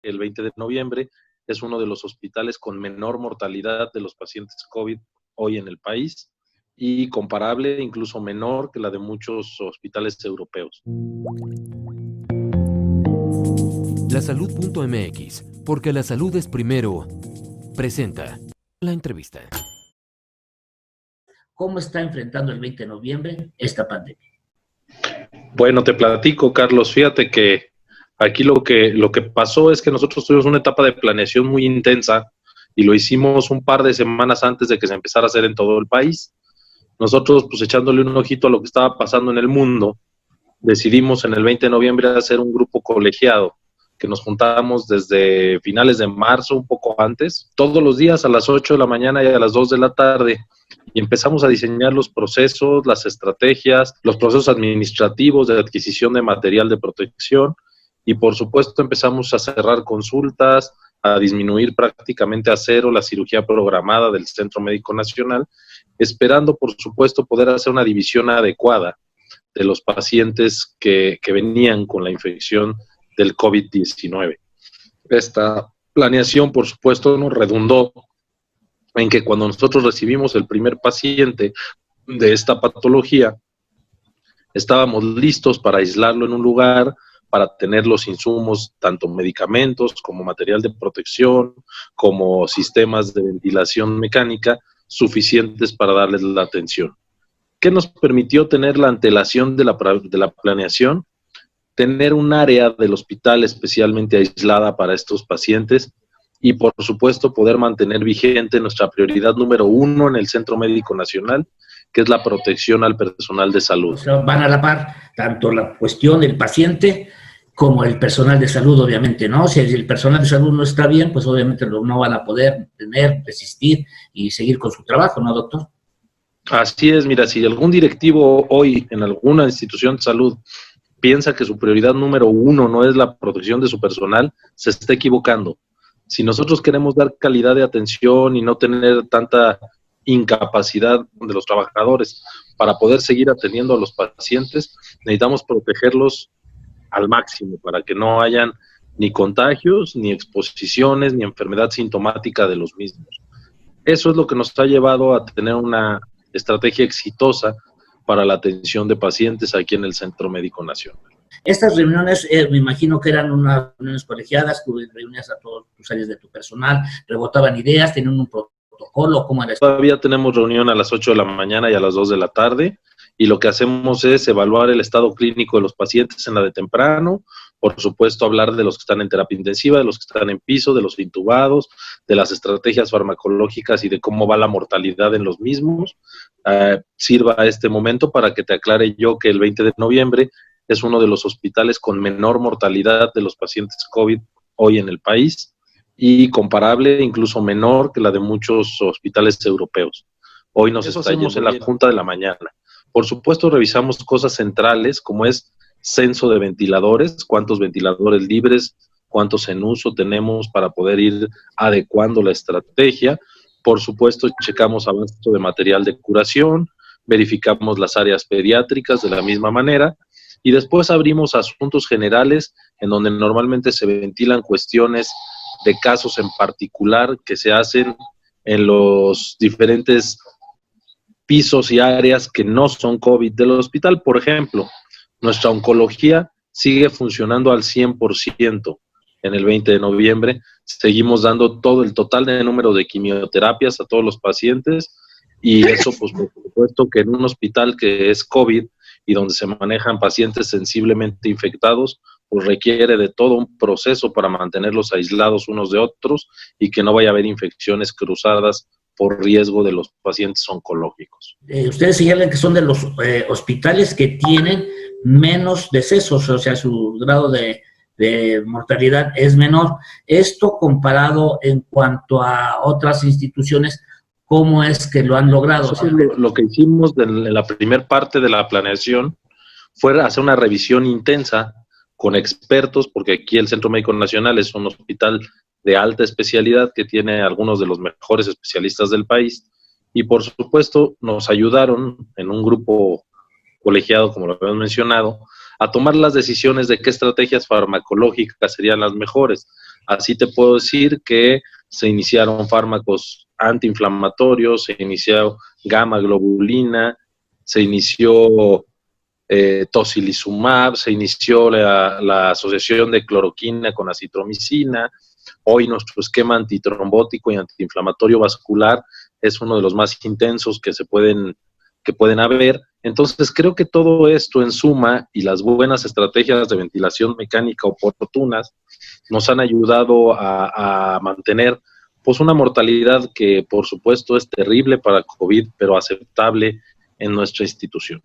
El 20 de noviembre es uno de los hospitales con menor mortalidad de los pacientes COVID hoy en el país y comparable, incluso menor que la de muchos hospitales europeos. Lasalud.mx, porque la salud es primero, presenta la entrevista. ¿Cómo está enfrentando el 20 de noviembre esta pandemia? Bueno, te platico, Carlos. Fíjate que aquí lo que pasó es que nosotros tuvimos una etapa de planeación muy intensa y lo hicimos un par de semanas antes de que se empezara a hacer en todo el país. Nosotros, pues echándole un ojito a lo que estaba pasando en el mundo, decidimos en el 20 de noviembre hacer un grupo colegiado que nos juntábamos desde finales de marzo, un poco antes, todos los días a las 8 de la mañana y a las 2 de la tarde. Y empezamos a diseñar los procesos, las estrategias, los procesos administrativos de adquisición de material de protección y por supuesto empezamos a cerrar consultas, a disminuir prácticamente a cero la cirugía programada del Centro Médico Nacional, esperando por supuesto poder hacer una división adecuada de los pacientes que venían con la infección del COVID-19. Esta planeación, por supuesto, nos redundó en que cuando nosotros recibimos el primer paciente de esta patología, estábamos listos para aislarlo en un lugar, para tener los insumos, tanto medicamentos como material de protección, como sistemas de ventilación mecánica suficientes para darles la atención. ¿Qué nos permitió tener la antelación de la planeación? Tener un área del hospital especialmente aislada para estos pacientes y, por supuesto, poder mantener vigente nuestra prioridad número 1 en el Centro Médico Nacional, que es la protección al personal de salud. O sea, van a la par tanto la cuestión del paciente como el personal de salud, obviamente, ¿no? Si el personal de salud no está bien, pues obviamente no van a poder resistir y seguir con su trabajo, ¿no, doctor? Así es, mira, si algún directivo hoy en alguna institución de salud piensa que su prioridad número 1 no es la protección de su personal, se está equivocando. Si nosotros queremos dar calidad de atención y no tener tanta incapacidad de los trabajadores para poder seguir atendiendo a los pacientes, necesitamos protegerlos al máximo para que no hayan ni contagios, ni exposiciones, ni enfermedad sintomática de los mismos. Eso es lo que nos ha llevado a tener una estrategia exitosa para la atención de pacientes aquí en el Centro Médico Nacional. Estas reuniones, me imagino que eran unas reuniones colegiadas, tú reunías a todas tus áreas de tu personal, rebotaban ideas, tenían un protocolo, ¿cómo era esto? Todavía tenemos reunión a las 8 de la mañana y a las 2 de la tarde, y lo que hacemos es evaluar el estado clínico de los pacientes en la de temprano, por supuesto hablar de los que están en terapia intensiva, de los que están en piso, de los intubados, de las estrategias farmacológicas y de cómo va la mortalidad en los mismos. Sirva este momento para que te aclare yo que el 20 de noviembre es uno de los hospitales con menor mortalidad de los pacientes COVID hoy en el país y comparable, incluso menor que la de muchos hospitales europeos. Hoy nos está yendo en la junta de la mañana. Por supuesto, revisamos cosas centrales como es censo de ventiladores, cuántos ventiladores libres, cuántos en uso tenemos para poder ir adecuando la estrategia. Por supuesto, checamos abasto de material de curación, verificamos las áreas pediátricas de la misma manera y después abrimos asuntos generales en donde normalmente se ventilan cuestiones de casos en particular que se hacen en los diferentes pisos y áreas que no son COVID del hospital. Por ejemplo, nuestra oncología sigue funcionando al 100% en el 20 de noviembre. Seguimos dando todo el total de número de quimioterapias a todos los pacientes y eso, pues, por supuesto que en un hospital que es COVID y donde se manejan pacientes sensiblemente infectados, pues requiere de todo un proceso para mantenerlos aislados unos de otros y que no vaya a haber infecciones cruzadas por riesgo de los pacientes oncológicos. Ustedes señalan que son de los hospitales que tienen menos decesos, o sea, su grado de mortalidad es menor. Esto comparado en cuanto a otras instituciones, ¿cómo es que lo han logrado? Eso es lo que hicimos en la primera parte de la planeación, fue hacer una revisión intensa con expertos, porque aquí el Centro Médico Nacional es un hospital de alta especialidad que tiene algunos de los mejores especialistas del país y por supuesto nos ayudaron en un grupo colegiado, como lo habíamos mencionado, a tomar las decisiones de qué estrategias farmacológicas serían las mejores. Así te puedo decir que se iniciaron fármacos antiinflamatorios, se inició gamma globulina, se inició tocilizumab, se inició la asociación de cloroquina con acitromicina. Hoy nuestro esquema antitrombótico y antiinflamatorio vascular es uno de los más intensos que pueden haber. Entonces creo que todo esto en suma y las buenas estrategias de ventilación mecánica oportunas nos han ayudado a mantener pues una mortalidad que por supuesto es terrible para COVID, pero aceptable en nuestra institución.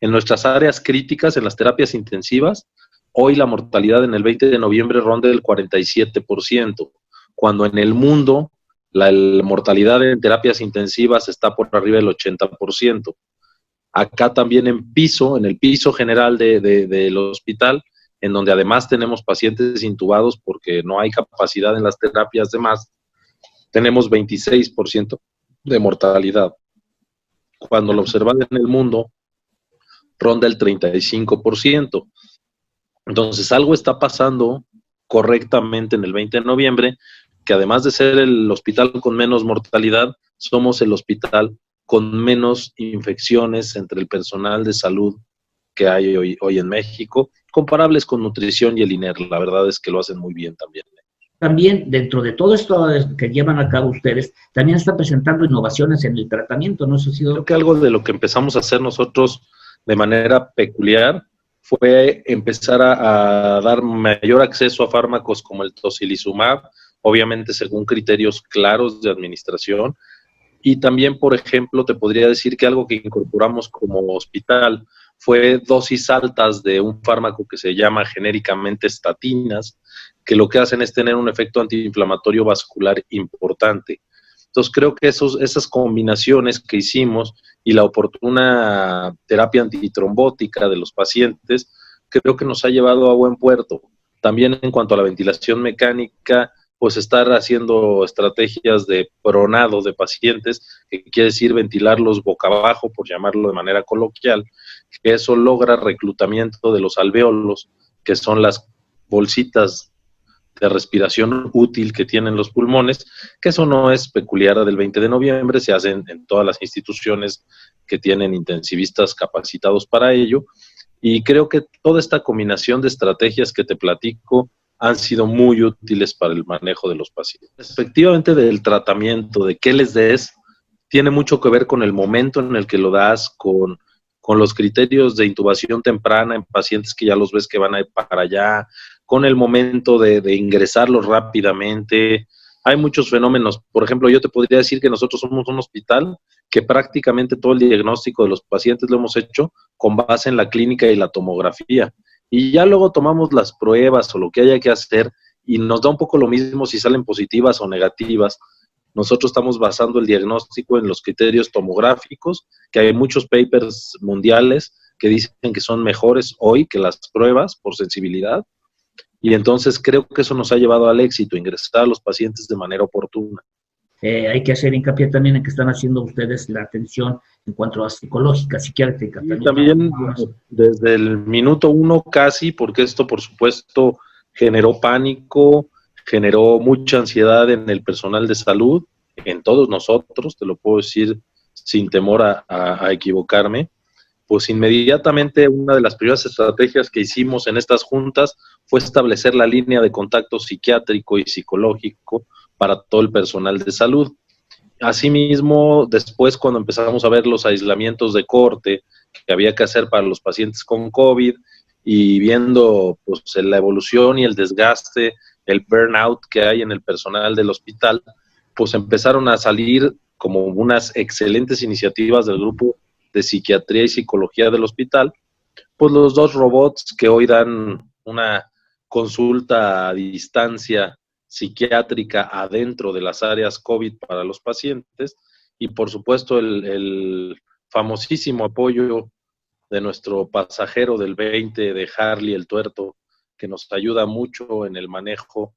En nuestras áreas críticas, en las terapias intensivas, hoy la mortalidad en el 20 de noviembre ronda el 47%, cuando en el mundo la mortalidad en terapias intensivas está por arriba del 80%. Acá también en el piso general del hospital, en donde además tenemos pacientes intubados porque no hay capacidad en las terapias de más, tenemos 26% de mortalidad. Cuando lo observan en el mundo, ronda el 35%. Entonces, algo está pasando correctamente en el 20 de noviembre, que además de ser el hospital con menos mortalidad, somos el hospital con menos infecciones entre el personal de salud que hay hoy en México, comparables con nutrición y el INER. La verdad es que lo hacen muy bien también. También, dentro de todo esto que llevan a cabo ustedes, también están presentando innovaciones en el tratamiento, ¿no? Eso ha sido... Creo que algo de lo que empezamos a hacer nosotros de manera peculiar fue empezar a dar mayor acceso a fármacos como el tocilizumab, obviamente según criterios claros de administración. Y también, por ejemplo, te podría decir que algo que incorporamos como hospital fue dosis altas de un fármaco que se llama genéricamente estatinas, que lo que hacen es tener un efecto antiinflamatorio vascular importante. Entonces creo que esas combinaciones que hicimos y la oportuna terapia antitrombótica de los pacientes, creo que nos ha llevado a buen puerto. También en cuanto a la ventilación mecánica, pues estar haciendo estrategias de pronado de pacientes, que quiere decir ventilarlos boca abajo, por llamarlo de manera coloquial, que eso logra reclutamiento de los alvéolos, que son las bolsitas de respiración útil que tienen los pulmones, que eso no es peculiar del 20 de noviembre, se hacen en todas las instituciones que tienen intensivistas capacitados para ello, y creo que toda esta combinación de estrategias que te platico han sido muy útiles para el manejo de los pacientes. Respectivamente del tratamiento, de qué les des, tiene mucho que ver con el momento en el que lo das, con los criterios de intubación temprana en pacientes que ya los ves que van a ir para allá, con el momento de ingresarlos rápidamente. Hay muchos fenómenos. Por ejemplo, yo te podría decir que nosotros somos un hospital que prácticamente todo el diagnóstico de los pacientes lo hemos hecho con base en la clínica y la tomografía. Y ya luego tomamos las pruebas o lo que haya que hacer y nos da un poco lo mismo si salen positivas o negativas. Nosotros estamos basando el diagnóstico en los criterios tomográficos, que hay muchos papers mundiales que dicen que son mejores hoy que las pruebas por sensibilidad. Y entonces creo que eso nos ha llevado al éxito, ingresar a los pacientes de manera oportuna. Hay que hacer hincapié también en que están haciendo ustedes la atención en cuanto a psicológica, psiquiátrica. Y también desde el minuto uno casi, porque esto por supuesto generó pánico, generó mucha ansiedad en el personal de salud, en todos nosotros, te lo puedo decir sin temor a equivocarme. Pues inmediatamente una de las primeras estrategias que hicimos en estas juntas fue establecer la línea de contacto psiquiátrico y psicológico para todo el personal de salud. Asimismo, después cuando empezamos a ver los aislamientos de corte que había que hacer para los pacientes con COVID y viendo pues, la evolución y el desgaste, el burnout que hay en el personal del hospital, pues empezaron a salir como unas excelentes iniciativas del grupo de psiquiatría y psicología del hospital, pues los 2 robots que hoy dan una consulta a distancia psiquiátrica adentro de las áreas COVID para los pacientes y por supuesto el famosísimo apoyo de nuestro pasajero del 20 de Harley el Tuerto, que nos ayuda mucho en el manejo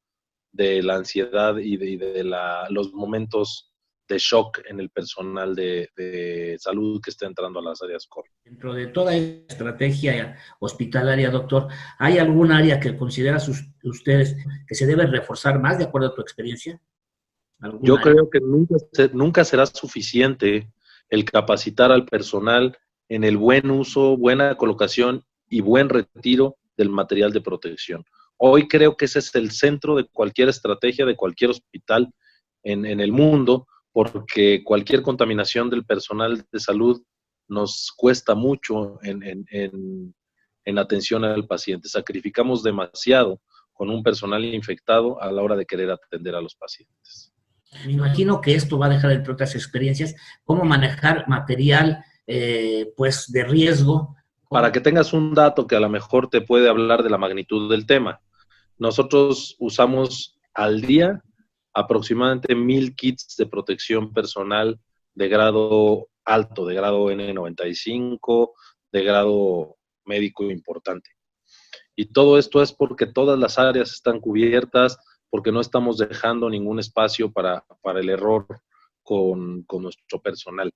de la ansiedad y de los momentos de shock en el personal de salud que está entrando a las áreas COVID. Dentro de toda esta estrategia hospitalaria, doctor, ¿hay algún área que consideran ustedes que se debe reforzar más de acuerdo a tu experiencia? Yo creo que nunca será suficiente el capacitar al personal en el buen uso, buena colocación y buen retiro del material de protección. Hoy creo que ese es el centro de cualquier estrategia, de cualquier hospital en el mundo, porque cualquier contaminación del personal de salud nos cuesta mucho en atención al paciente. Sacrificamos demasiado con un personal infectado a la hora de querer atender a los pacientes. Me imagino que esto va a dejar, entre otras experiencias, cómo manejar material pues de riesgo. Para que tengas un dato que a lo mejor te puede hablar de la magnitud del tema, nosotros usamos al día aproximadamente 1,000 kits de protección personal de grado alto, de grado N95, de grado médico importante. Y todo esto es porque todas las áreas están cubiertas, porque no estamos dejando ningún espacio para el error con nuestro personal.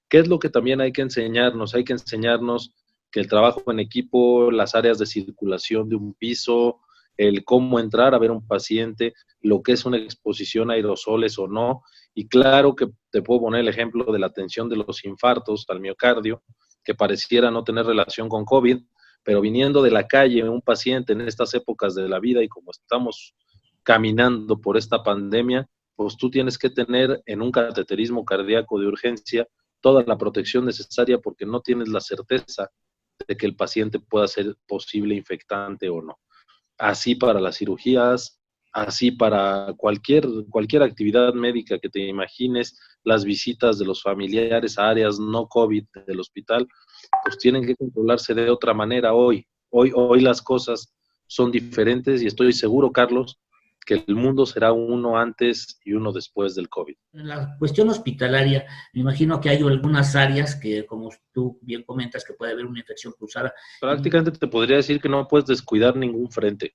¿Qué es lo que también hay que enseñarnos? Hay que enseñarnos que el trabajo en equipo, las áreas de circulación de un piso, el cómo entrar a ver a un paciente, lo que es una exposición a aerosoles o no. Y claro que te puedo poner el ejemplo de la atención de los infartos al miocardio, que pareciera no tener relación con COVID, pero viniendo de la calle un paciente en estas épocas de la vida y como estamos caminando por esta pandemia, pues tú tienes que tener en un cateterismo cardíaco de urgencia toda la protección necesaria porque no tienes la certeza de que el paciente pueda ser posible infectante o no. Así para las cirugías, así para cualquier actividad médica que te imagines, las visitas de los familiares a áreas no COVID del hospital, pues tienen que controlarse de otra manera hoy. Hoy las cosas son diferentes y estoy seguro, Carlos, que el mundo será uno antes y uno después del COVID. En la cuestión hospitalaria, me imagino que hay algunas áreas que, como tú bien comentas, que puede haber una infección cruzada. Prácticamente te podría decir que no puedes descuidar ningún frente.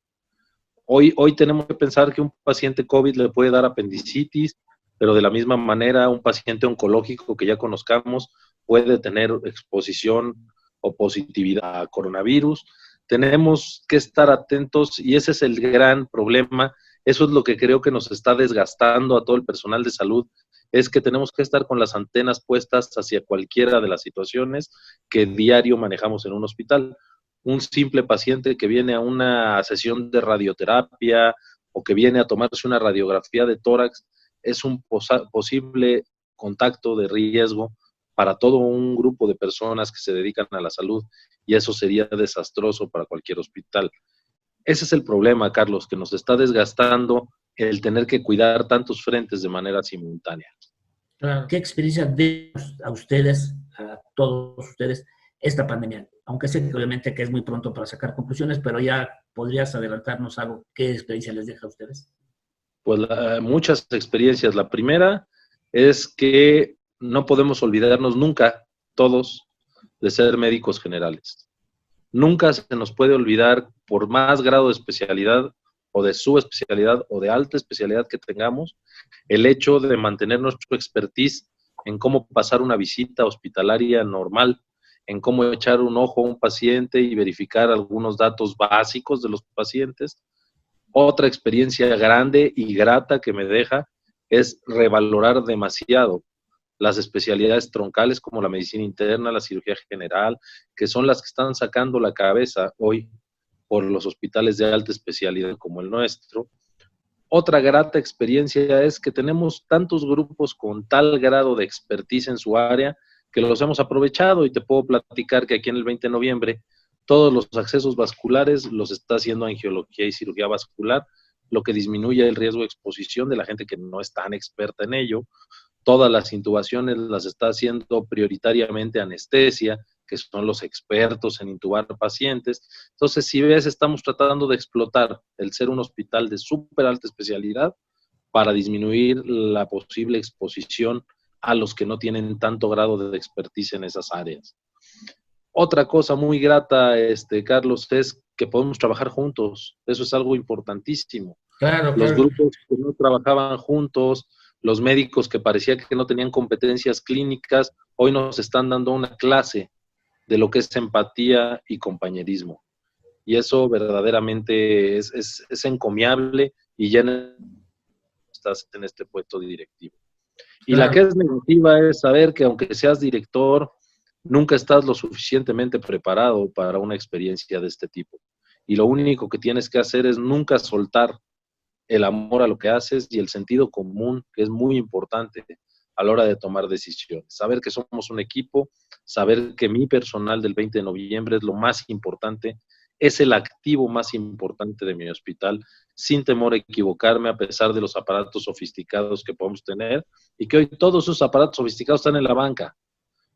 Hoy tenemos que pensar que un paciente COVID le puede dar apendicitis, pero de la misma manera un paciente oncológico que ya conozcamos puede tener exposición o positividad a coronavirus. Tenemos que estar atentos y ese es el gran problema. Eso es lo que creo que nos está desgastando a todo el personal de salud, es que tenemos que estar con las antenas puestas hacia cualquiera de las situaciones que diario manejamos en un hospital. Un simple paciente que viene a una sesión de radioterapia o que viene a tomarse una radiografía de tórax es un posible contacto de riesgo para todo un grupo de personas que se dedican a la salud y eso sería desastroso para cualquier hospital. Ese es el problema, Carlos, que nos está desgastando el tener que cuidar tantos frentes de manera simultánea. Claro. ¿Qué experiencia de a ustedes, a todos ustedes, esta pandemia? Aunque sé que obviamente que es muy pronto para sacar conclusiones, pero ya podrías adelantarnos algo. ¿Qué experiencia les deja a ustedes? Pues muchas experiencias. La primera es que no podemos olvidarnos nunca, todos, de ser médicos generales. Nunca se nos puede olvidar, por más grado de especialidad o de subespecialidad o de alta especialidad que tengamos, el hecho de mantener nuestro expertise en cómo pasar una visita hospitalaria normal, en cómo echar un ojo a un paciente y verificar algunos datos básicos de los pacientes. Otra experiencia grande y grata que me deja es revalorar demasiado las especialidades troncales como la medicina interna, la cirugía general, que son las que están sacando la cabeza hoy por los hospitales de alta especialidad como el nuestro. Otra grata experiencia es que tenemos tantos grupos con tal grado de expertise en su área que los hemos aprovechado y te puedo platicar que aquí en el 20 de noviembre todos los accesos vasculares los está haciendo angiología y cirugía vascular, lo que disminuye el riesgo de exposición de la gente que no es tan experta en ello. Todas las intubaciones las está haciendo prioritariamente anestesia, que son los expertos en intubar pacientes. Entonces, si ves, estamos tratando de explotar el ser un hospital de súper alta especialidad para disminuir la posible exposición a los que no tienen tanto grado de expertise en esas áreas. Otra cosa muy grata, Carlos, es que podemos trabajar juntos. Eso es algo importantísimo. Claro, Los grupos que no trabajaban juntos, Los médicos que parecía que no tenían competencias clínicas, hoy nos están dando una clase de lo que es empatía y compañerismo. Y eso verdaderamente es encomiable y ya estás en este puesto directivo. Y la que es negativa es saber que aunque seas director, nunca estás lo suficientemente preparado para una experiencia de este tipo. Y lo único que tienes que hacer es nunca soltar el amor a lo que haces y el sentido común, que es muy importante a la hora de tomar decisiones. Saber que somos un equipo, saber que mi personal del 20 de noviembre es lo más importante, es el activo más importante de mi hospital, sin temor a equivocarme, a pesar de los aparatos sofisticados que podemos tener, y que hoy todos esos aparatos sofisticados están en la banca.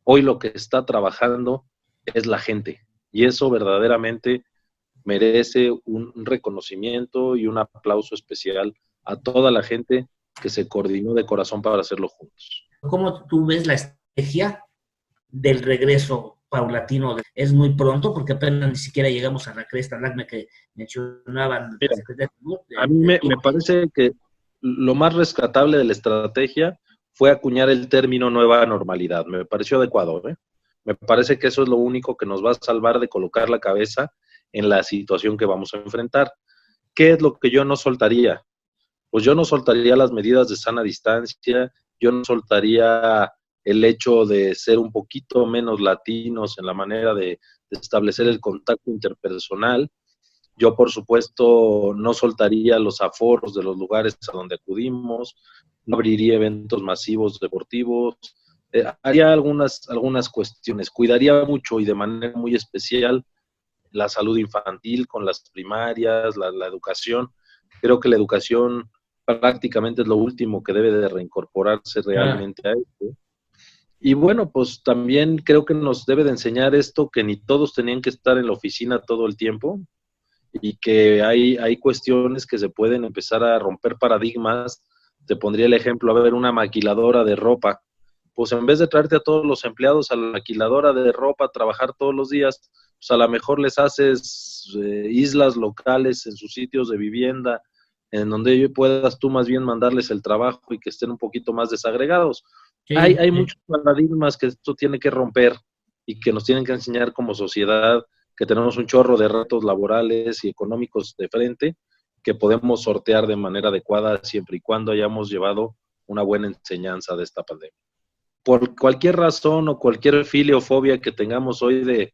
Hoy lo que está trabajando es la gente, y eso verdaderamente merece un reconocimiento y un aplauso especial a toda la gente que se coordinó de corazón para hacerlo juntos. ¿Cómo tú ves la estrategia del regreso paulatino? Es muy pronto porque apenas ni siquiera llegamos a la cresta LACME que mencionaban. Mira, a mí me parece que lo más rescatable de la estrategia fue acuñar el término nueva normalidad. Me pareció adecuado, ¿eh? Me parece que eso es lo único que nos va a salvar de colocar la cabeza en la situación que vamos a enfrentar. ¿Qué es lo que yo no soltaría? Pues yo no soltaría las medidas de sana distancia, yo no soltaría el hecho de ser un poquito menos latinos en la manera de establecer el contacto interpersonal. Yo, por supuesto, no soltaría los aforos de los lugares a donde acudimos, no abriría eventos masivos deportivos, haría algunas cuestiones, cuidaría mucho y de manera muy especial la salud infantil con las primarias, la educación. Creo que la educación prácticamente es lo último que debe de reincorporarse realmente a esto. Y bueno, pues también creo que nos debe de enseñar esto, que ni todos tenían que estar en la oficina todo el tiempo y que hay cuestiones que se pueden empezar a romper paradigmas. Te pondría el ejemplo, a ver, una maquiladora de ropa. Pues en vez de traerte a todos los empleados a la maquiladora de ropa a trabajar todos los días, pues a lo mejor les haces islas locales en sus sitios de vivienda, en donde puedas tú más bien mandarles el trabajo y que estén un poquito más desagregados. Sí, Hay muchos paradigmas que esto tiene que romper y que nos tienen que enseñar como sociedad que tenemos un chorro de retos laborales y económicos de frente que podemos sortear de manera adecuada siempre y cuando hayamos llevado una buena enseñanza de esta pandemia. Por cualquier razón o cualquier filia o fobia que tengamos hoy de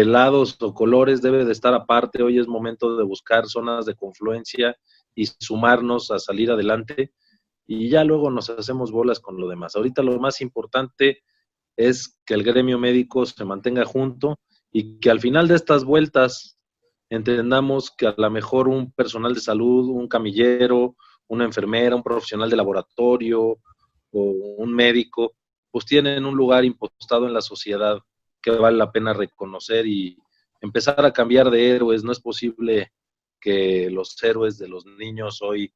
lados o colores debe de estar aparte. Hoy es momento de buscar zonas de confluencia y sumarnos a salir adelante y ya luego nos hacemos bolas con lo demás. Ahorita lo más importante es que el gremio médico se mantenga junto y que al final de estas vueltas entendamos que a lo mejor un personal de salud, un camillero, una enfermera, un profesional de laboratorio o un médico, pues tienen un lugar impostado en la sociedad que vale la pena reconocer y empezar a cambiar de héroes. No es posible que los héroes de los niños hoy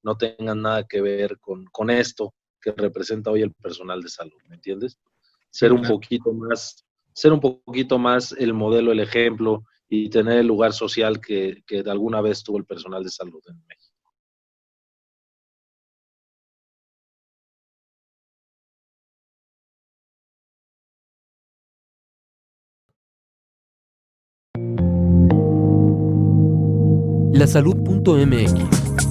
no tengan nada que ver con esto que representa hoy el personal de salud, ¿me entiendes? Ser un poquito más el modelo, el ejemplo y tener el lugar social que alguna vez tuvo el personal de salud en México. Lasalud.mx